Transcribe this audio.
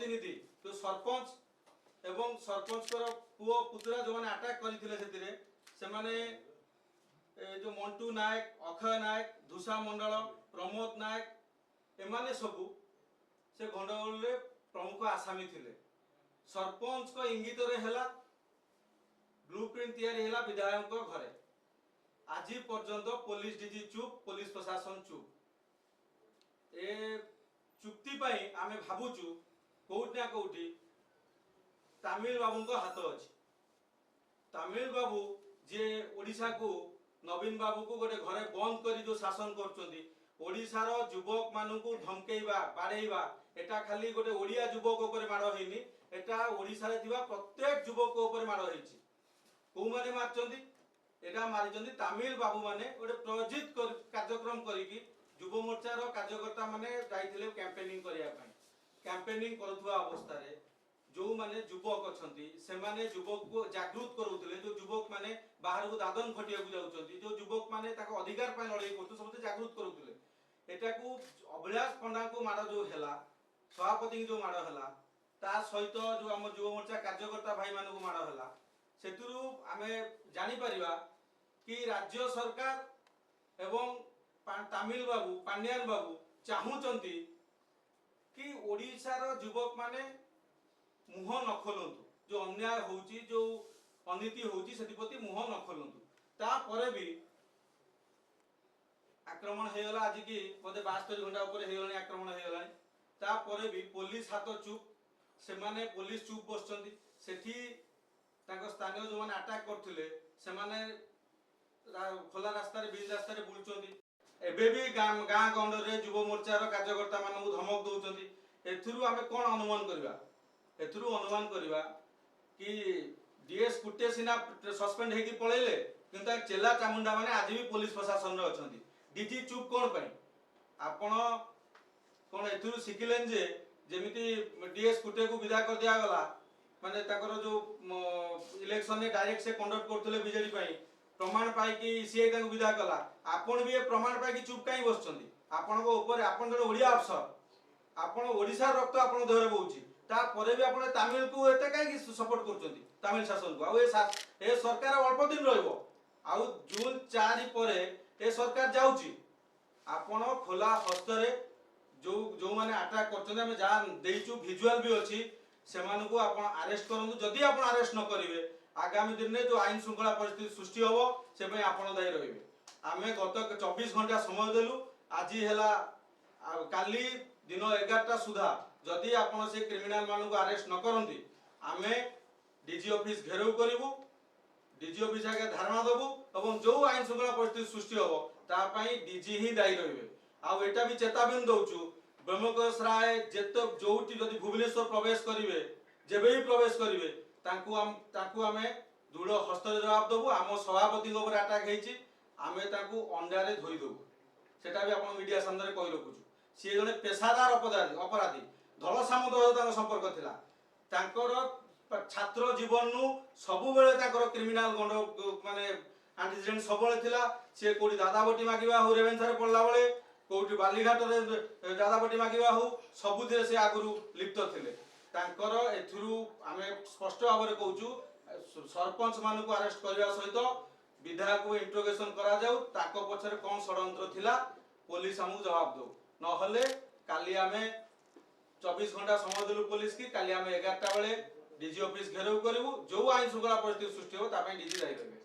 जनप्रतिनिधि जो सरपंच एवं सरपंच पुओ पुतुरा जो मैंने अटैक करते जो मंटू नायक अक्षय नायक धूषा मंडल प्रमोद नायक एमाने सबू से गंडगोल रे प्रमुख आसामी थिले। सरपंच को इंगित रे हेला ब्लूप्रिंट तैयारी हेला विधायक घरे आज पर्यंत पुलिस डीजी चुप पुलिस प्रशासन चुप ए चुक्ति पाई आमे भाबुचु कोउट ना कोउटी तमिल बाबू को हाथ अछि। तमिल बाबू जे ओडिशा को नवीन बाबू को गोटे घरे बंद करी जो शासन करचोंदी ओडिशार युवक मानू को धमकेइबा बाड़ेइबा एटा खाली गोटे ओडिया युवक ऊपर माड़ हेनी एटा ओडिशा रे थिबा प्रत्येक युवक ऊपर माड़ हेछि। को माने मारचोंदी एटा मारिचोंदी तमिल बाबू माने गोटे प्रयोजित कार्यक्रम करिकी युव मोर्चा रो कार्यकर्ता माने जाइथिले कैंपेनिंग करिया पई। कैंपेनिंग करथुवा अवस्था रे जो माने युवक अछंती से माने युवक को जागृत करूथिले जो युवक माने बाहर को दादन खटिया को जाउचंती जो युवक माने ताको अधिकार पय लड़ाई करथु सबते जागृत करूथिले एटा को अभिलाष पंडा को मार जो हेला सभापति जो मार हेला ता सहित जो हम युव मोर्चा कार्यकर्ता भाई मान को मार हेला सेतुरु आमे जानि परिबा कि राज्य सरकार एवं तमिल बाबू पांड्यान बाबू चाहूचंती कि ओडिशा रो युवक माने मुह न खोलंतु जो अन्याय होउची जो अनीति होउची सेतिपति मुह न खोलंतु ता परे भी आक्रमण हे गला आज की बोधे 72 घंटा ऊपर हे गलानी आक्रमण हे गलानी ता परे भी पुलिस हाथ चुप से माने पुलिस चुप बसचंती सेठी ताको स्थानीय जो माने अटैक करथिले से माने खोला रास्ता रे बीच रास्ता रे बुलचंती एबे भी गां गंड रे युव मोर्चा रो कार्यकर्ता मानू धमक दउचंती एथुरु हमें कोन अनुमान करबा एथुरु अनुमान करबा कि डीएस कुटे सिना सस्पेंड हेकी पळेले किंतु चेला चामुंडा माने आज भी पुलिस प्रशासन रे अछंती डीजी चुप कोन पई आपण कोन एथुरु सिखिलेन जे जेमिति डीएस कुटे को विदा कर दिया गला माने ताकर जो इलेक्शन ने डायरेक्ट से कंडक्ट करथले बीजेडी पई प्रमाण पाई कि सीए ताको विदा कला आपण भी प्रमाण पाई कि चुप काई बसचंती आपण को ऊपर आपण जण ओडिया अफसर आपण ओडिसा रक्त आपण देहरे बहुची ता परे भी आपण तमिल को एते काई कि सपोर्ट करचंती तमिल शासन को आ ए सरकार अल्प दिन रहइबो आ जून 4 परे ए सरकार जाउची आपण खोला हस्तरे जो माने अटैक करचंती हम जान देइचु विजुअल भी अछि सेमान को आपण अरेस्ट करंतु जदी आपण अरेस्ट न करिवे आगामी दिन में जो आईन श्रृंखला परिस्थिति सृष्टि होबो से पे आपण दायी रहिबे। आमे गत 24 घंटा समय देलु आज हेला काली दिन 11टा सुधा जदी आपण से क्रिमिनल मानु को अरेस्ट न करंती आमे डीजी ऑफिस घेराव करिवु डीजी ऑफिस आगे धारणा देबु एवं जो आईन श्रृंखला परिस्थिति सृष्टि होबो ता पई डीजी ही दायी रहिबे। आ एटा भी चेतावनी दउचु ब्रह्मकोश राय जेतो जोटी जदी भुवनेश्वर प्रवेश करिवे जेबे ही प्रवेश करिवे ताकू आमे दृढ़ हस्त जवाब देबू आम सभापति ऊपर अटैक हेची आमे ताकू अंडा रे धोई देबू सेटा भी आपण मीडिया सामने कहि रखुछु सी जने पेशादार अपराधी धल सामंत संपर्क थिला तांकर छात्र जीवन नु सबु बेले तांकर क्रिमिनल गंड माने एंटीसीडेंट सब बेले थिला से कोडी दादाबटी मागिबा हो रेवेन्सा रे पड़ला बेले कोडी बालीघाट रे दादाबटी मागिबा हो सबु थिले से आगुरु लिप्त थिले तांकर एथुरु आमे स्पष्ट भाव में कहूँ सरपंच मान को अरेस्ट करने सहित विधायक को इंट्रोगेशन करा जाऊ ताको पछरे कौन षड्यंत्र थिला पुलिस हमକୁ जवाब दो नहले काली आमे 24 घंटा समय देलु पुलिस की काली आमे 11टा बेले डीजी ऑफिस घेराव करिवु जो आईन श्रृंखला परिस्थिति सृष्टि हो ता पई डीजी जाई देबे।